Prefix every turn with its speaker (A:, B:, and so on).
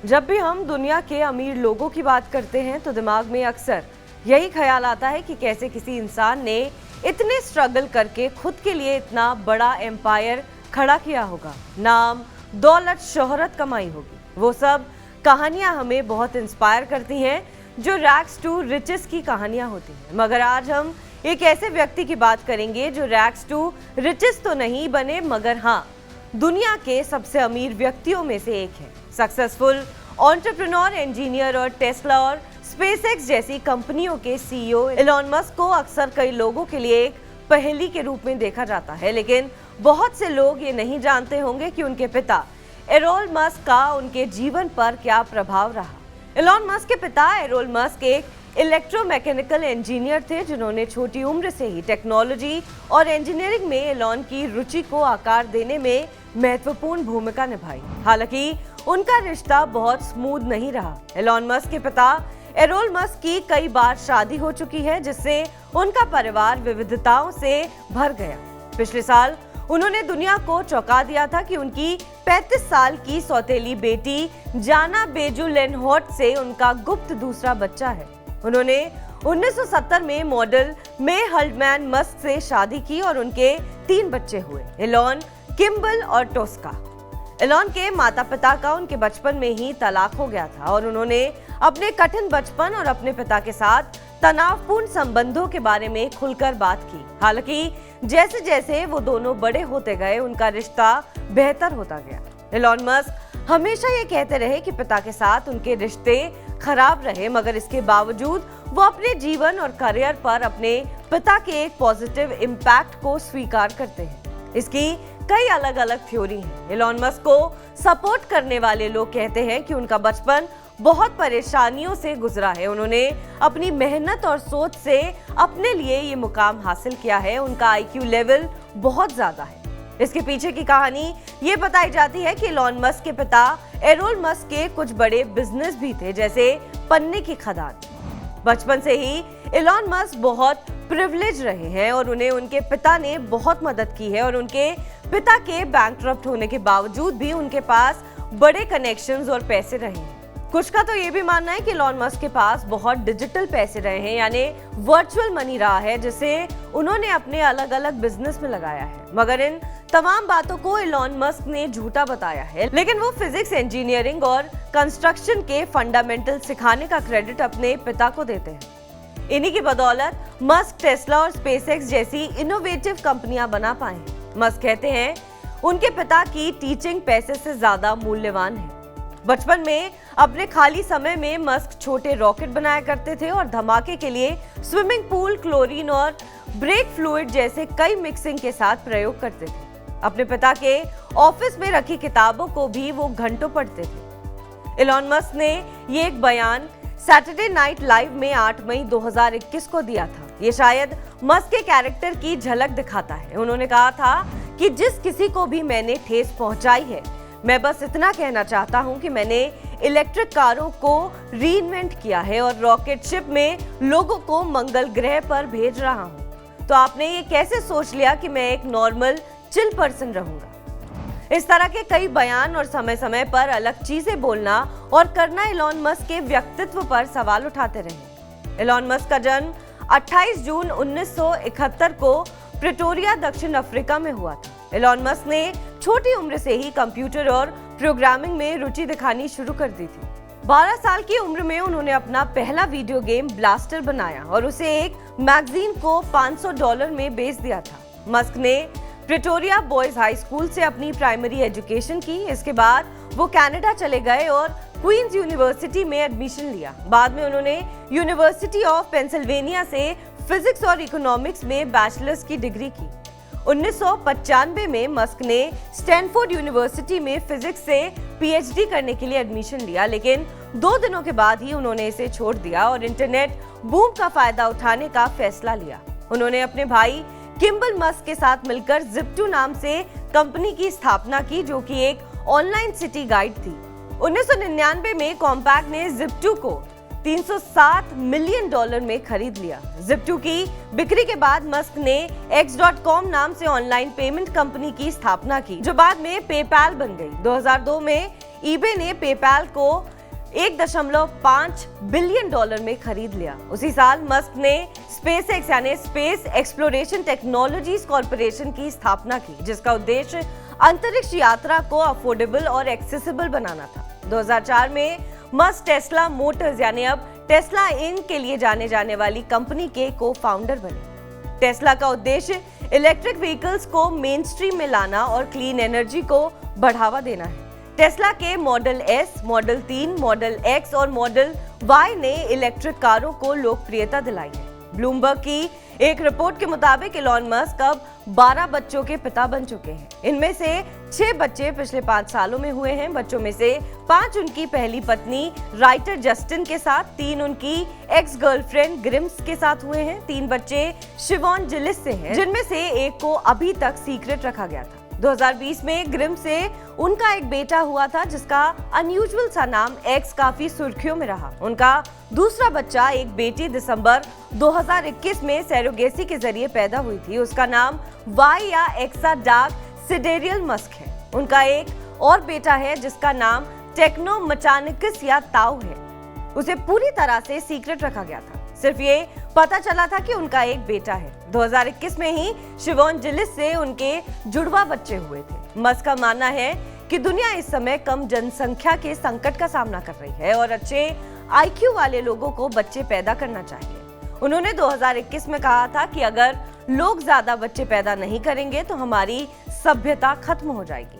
A: जब भी हम दुनिया के अमीर लोगों की बात करते हैं तो दिमाग में अक्सर यही ख्याल आता है कि कैसे किसी इंसान ने इतने स्ट्रगल करके खुद के लिए इतना बड़ा एम्पायर खड़ा किया होगा, नाम, दौलत, शोहरत कमाई होगी। वो सब कहानियां हमें बहुत इंस्पायर करती हैं, जो रैग्स टू रिचेस की कहानियां होती हैं। मगर आज हम एक ऐसे व्यक्ति की बात करेंगे जो रैग्स टू रिचेस तो नहीं बने, मगर हाँ, दुनिया के सबसे अमीर व्यक्तियों में से एक है। सक्सेसफुल एंटरप्रेन्योर, इंजीनियर और टेस्ला और स्पेसएक्स जैसी कंपनियों के सीईओ एलोन मस्क को अक्सर कई लोगों के लिए एक पहेली के रूप में देखा जाता है, लेकिन बहुत से लोग ये नहीं जानते होंगे कि उनके पिता एलोन मस्क का उनके जीवन पर क्या प्रभाव रहा। एलोन मस्क के पिता एलोन मस्क एक इलेक्ट्रोमैकेनिकल इंजीनियर थे, जिन्होंने छोटी उम्र से ही टेक्नोलॉजी और इंजीनियरिंग में एलोन की रुचि को आकार देने में महत्वपूर्ण भूमिका निभाई। हालांकि उनका रिश्ता बहुत स्मूथ नहीं रहा। एलोन मस्क के पिता एलोन मस्क की कई बार शादी हो चुकी है, जिससे उनका परिवार विविधताओं से भर गया। पिछले साल उन्होंने दुनिया को चौंका दिया था कि उनकी 35 साल की सौतेली बेटी जाना बेजुलेनहोट से उनका गुप्त दूसरा बच्चा है। उन्होंने 1970 में मॉडल मे हल्डमैन मस्क से शादी की और उनके 3 बच्चे हुए, एलोन, किम्बल और टोस्का। एलोन के माता पिता का उनके बचपन में ही तलाक हो गया था और उन्होंने अपने कठिन बचपन और अपने पिता के साथ तनावपूर्ण संबंधों के बारे में खुलकर बात की। हालांकि जैसे जैसे वो दोनों बड़े होते गए, उनका रिश्ता बेहतर होता गया। एलोन मस्क हमेशा ये कहते रहे कि पिता के साथ उनके रिश्ते खराब रहे, मगर इसके बावजूद वो अपने जीवन और करियर पर अपने पिता के एक पॉजिटिव इम्पैक्ट को स्वीकार करते हैं। इसकी कई अलग अलग थ्योरी हैं। एलोन मस्क को सपोर्ट करने वाले लोग कहते हैं कि उनका बचपन बहुत परेशानियों से गुजरा है। उन्होंने अपनी मेहनत और सोच से अपने लिए ये मुकाम हासिल किया है। उनका आईक्यू लेवल बहुत ज्यादा है। इसके पीछे की कहानी ये बताई जाती है कि एलोन मस्क के पिता एलोन मस्क के कुछ बड़े बिजनेस भी थे, जैसे पन्ने की खदान। बचपन से ही एलोन मस्क बहुत प्रिविलेज रहे हैं और उन्हें उनके पिता ने बहुत मदद की है। और उनके पिता के बैंकरप्ट होने के बावजूद भी उनके पास बड़े कनेक्शंस और पैसे रहे हैं। कुछ का तो ये भी मानना है कि एलोन मस्क के पास बहुत डिजिटल पैसे रहे हैं, यानी वर्चुअल मनी रहा है, जिसे उन्होंने अपने अलग अलग बिजनेस में लगाया है। मगर इन तमाम बातों को एलोन मस्क ने झूठा बताया है, लेकिन वो फिजिक्स, इंजीनियरिंग और कंस्ट्रक्शन के फंडामेंटल सिखाने का क्रेडिट अपने पिता को देते हैं। इन्हीं की बदौलत मस्क टेस्ला और स्पेसएक्स जैसी इनोवेटिव कंपनियां बना पाए। मस्क कहते हैं उनके पिता की टीचिंग पैसे से ज्यादा मूल्यवान है। बचपन में अपने खाली समय में मस्क छोटे रॉकेट बनाया करते थे और धमाके के लिए स्विमिंग पूल, क्लोरीन और ब्रेक फ्लूइड जैसे कई मिक्सिंग के साथ प्रयोग करते थे। अपने पिता के ऑफिस में रखी किताबों को भी वो घंटों पढ़ते थे। एलोन मस्क ने ये एक बयान सैटरडे नाइट लाइव में 8 मई 2021 को दिया था। ये शायद मस्क के कैरेक्टर की झलक दिखाता है। उन्होंने कहा था कि जिस किसी को भी मैंने ठेस पहुंचाई है, मैं बस इतना कहना चाहता हूं कि मैंने इलेक्ट्रिक कारों को रीइन्वेंट किया है और रॉकेट शिप में लोगों को मंगल ग्रह पर भेज रहा हूं। तो आपने ये कैसे सोच लिया कि मैं एक नॉर्मल चिल पर्सन रहूंगा? इस तरह के कई बयान और समय समय पर अलग चीजें बोलना और करना एलोन मस्क के व्यक्तित्व पर सवाल उठाते रहे। एलोन मस्क का जन्म 28 जून 1971 को प्रिटोरिया, दक्षिण अफ्रीका में हुआ था। एलोन मस्क ने छोटी उम्र से ही कंप्यूटर और प्रोग्रामिंग में रुचि दिखानी शुरू कर दी थी। 12 साल की उम्र में उन्होंने अपना पहला वीडियो गेम ब्लास्टर बनाया और उसे एक मैगजीन को $500 में बेच दिया था। मस्क ने प्रिटोरिया बॉयज हाई स्कूल से अपनी प्राइमरी एजुकेशन की। इसके बाद वो कनाडा चले गए और क्वींस यूनिवर्सिटी में एडमिशन लिया। बाद में उन्होंने यूनिवर्सिटी ऑफ पेंसिल्वेनिया से फिजिक्स और इकोनॉमिक्स में बैचलर्स की डिग्री की। 1995 में मस्क ने स्टैनफोर्ड यूनिवर्सिटी में फिजिक्स से पीएचडी करने के लिए एडमिशन लिया, लेकिन 2 दिनों के बाद ही उन्होंने इसे छोड़ दिया और इंटरनेट बूम का फायदा उठाने का फैसला लिया। उन्होंने अपने भाई किम्बल मस्क के साथ मिलकर Zip2 नाम से कंपनी की स्थापना की, जो कि एक ऑनलाइन सिटी गाइड थी। 1999 में कॉम्पैक्ट ने Zip2 को $307 मिलियन में खरीद लिया। Zip2 की बिक्री के बाद मस्क ने X.com नाम से ऑनलाइन पेमेंट कंपनी की स्थापना की, जो बाद में पेपैल बन गई। 2002 में eBay ने पेपैल को $1.5 बिलियन में खरीद लिया। उसी साल मस्क ने स्पेसएक्स यानी स्पेस एक्सप्लोरेशन टेक्नोलॉजीज कॉर्पोरेशन की स्थापना की, जिसका उद्देश्य अंतरिक्ष यात्रा को अफोर्डेबल और एक्सेसिबल बनाना था। 2004 में मस्क टेस्ला मोटर्स यानी अब टेस्ला इंक के लिए जाने जाने वाली कंपनी के को फाउंडर बने। टेस्ला का उद्देश्य इलेक्ट्रिक व्हीकल्स को मेन स्ट्रीम में लाना और क्लीन एनर्जी को बढ़ावा देना है। टेस्ला के model S, model 3, model x और मॉडल वाई ने इलेक्ट्रिक कारों को लोकप्रियता दिलाई है। ब्लूमबर्ग की एक रिपोर्ट के मुताबिक इलॉन मस्क अब 12 बच्चों के पिता बन चुके हैं। इनमें से 6 बच्चे पिछले 5 सालों में हुए हैं। बच्चों में से 5 उनकी पहली पत्नी राइटर जस्टिन के साथ, 3 उनकी एक्स गर्लफ्रेंड ग्रिम्स के साथ हुए हैं। 3 बच्चे शिवॉन जिलिस से हैं, जिनमें से एक को अभी तक सीक्रेट रखा गया था। 2020 में ग्रिम से उनका एक बेटा हुआ था, जिसका अनयूजुअल सा नाम एक्स काफी सुर्खियों में रहा। उनका दूसरा बच्चा एक बेटी दिसंबर 2021 में सैरोगेसी के जरिए पैदा हुई थी। उसका नाम वाई या एक्सा डार्क सिडेरियल मस्क है। उनका एक और बेटा है जिसका नाम टेक्नो मचानिकस या ताऊ है। उसे पूरी तरह से सीक्रेट रखा गया था। सिर्फ ये पता चला था कि उनका एक बेटा है। 2021 में ही शिवॉन जिलिस से उनके जुड़वा बच्चे हुए थे। मस्क का मानना है कि दुनिया इस समय कम जनसंख्या के संकट का सामना कर रही है और अच्छे आईक्यू वाले लोगों को बच्चे पैदा करना चाहिए। उन्होंने 2021 में कहा था कि अगर लोग ज्यादा बच्चे पैदा नहीं करेंगे तो हमारी सभ्यता खत्म हो जाएगी।